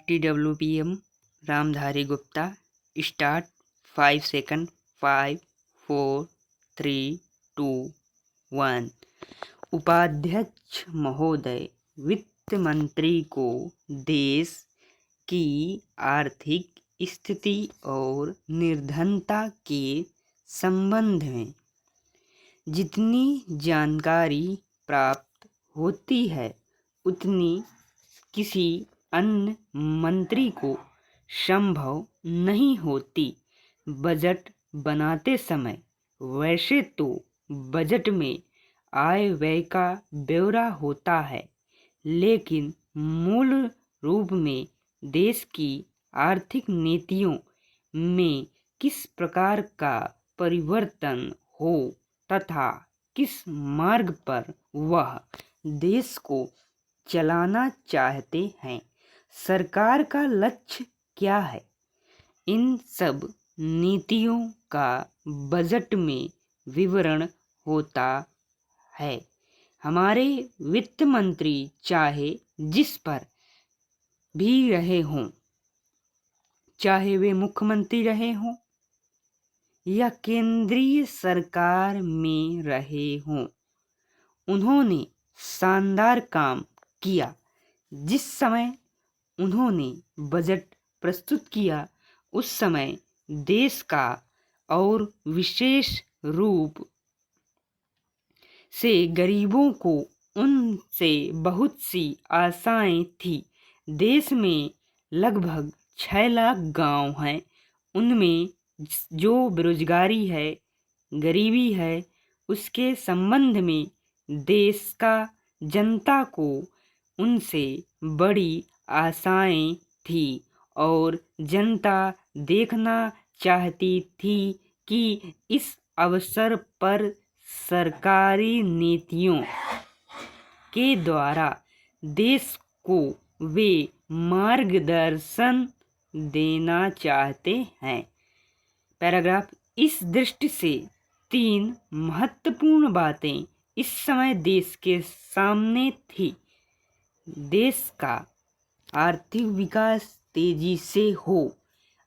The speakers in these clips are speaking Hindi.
TWPM Ramdhari Gupta. Start 5 second. 5 4 3 2 1। उपाध्यक्ष महोदय, वित्त मंत्री को देश की आर्थिक स्थिति और निर्धनता के संबंध में जितनी जानकारी प्राप्त होती है उतनी किसी अन्य मंत्री को संभव नहीं होती। बजट बनाते समय वैसे तो बजट में आय व्यय का ब्यौरा होता है, लेकिन मूल रूप में देश की आर्थिक नीतियों में किस प्रकार का परिवर्तन हो तथा किस मार्ग पर वह देश को चलाना चाहते हैं, सरकार का लक्ष्य क्या है, इन सब नीतियों का बजट में विवरण होता है। हमारे वित्त मंत्री चाहे जिस पर भी रहे हों, चाहे वे मुख्यमंत्री रहे हों या केंद्रीय सरकार में रहे हों, उन्होंने शानदार काम किया। जिस समय उन्होंने बजट प्रस्तुत किया उस समय देश का और विशेष रूप से गरीबों को उनसे बहुत सी आशाएं थी। देश में लगभग 6 लाख गांव हैं। उनमें जो बेरोजगारी है, गरीबी है, उसके संबंध में देश का जनता को उनसे बड़ी आशाएं थी और जनता देखना चाहती थी कि इस अवसर पर सरकारी नीतियों के द्वारा देश को वे मार्गदर्शन देना चाहते हैं। पैराग्राफ। इस दृष्टि से 3 महत्वपूर्ण बातें इस समय देश के सामने थी। देश का आर्थिक विकास तेजी से हो,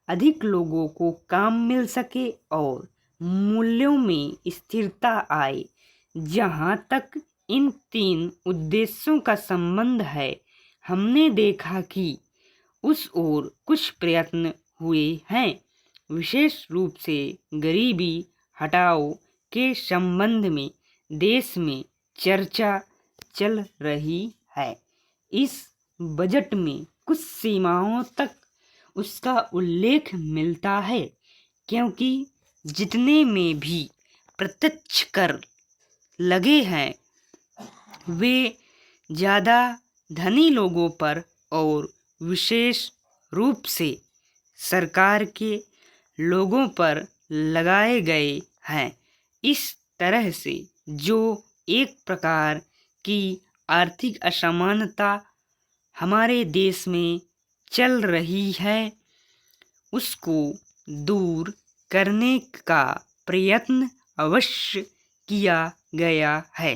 अधिक लोगों को काम मिल सके और मूल्यों में स्थिरता आए। जहाँ तक इन 3 उद्देश्यों का संबंध है, हमने देखा कि उस ओर कुछ प्रयत्न हुए हैं। विशेष रूप से गरीबी हटाओ के संबंध में देश में चर्चा चल रही है। इस बजट में कुछ सीमाओं तक उसका उल्लेख मिलता है, क्योंकि जितने में भी प्रत्यक्ष कर लगे हैं वे ज़्यादा धनी लोगों पर और विशेष रूप से सरकार के लोगों पर लगाए गए हैं। इस तरह से जो एक प्रकार की आर्थिक असमानता हमारे देश में चल रही है, उसको दूर करने का प्रयत्न अवश्य किया गया है।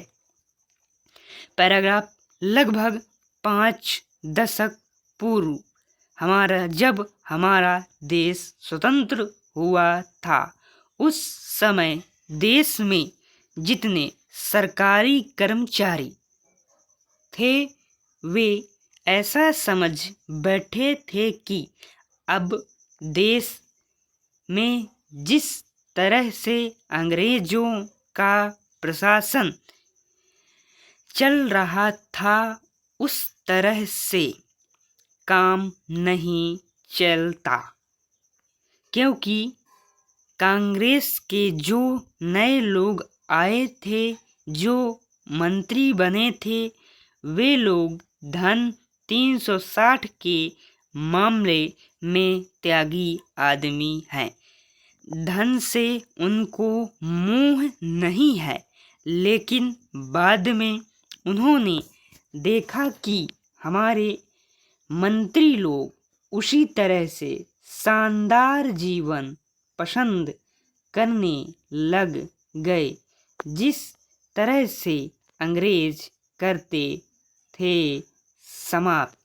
पैराग्राफ। लगभग 5 दशक पूर्व जब हमारा देश स्वतंत्र हुआ था, उस समय देश में जितने सरकारी कर्मचारी थे वे ऐसा समझ बैठे थे कि अब देश में जिस तरह से अंग्रेजों का प्रशासन चल रहा था उस तरह से काम नहीं चलता, क्योंकि कांग्रेस के जो नए लोग आए थे, जो मंत्री बने थे, वे लोग धन 360 के मामले में त्यागी आदमी हैं। धन से उनको मोह नहीं है, लेकिन बाद में उन्होंने देखा कि हमारे मंत्री लोग उसी तरह से शानदार जीवन पसंद करने लग गए जिस तरह से अंग्रेज करते थे। समाप्त।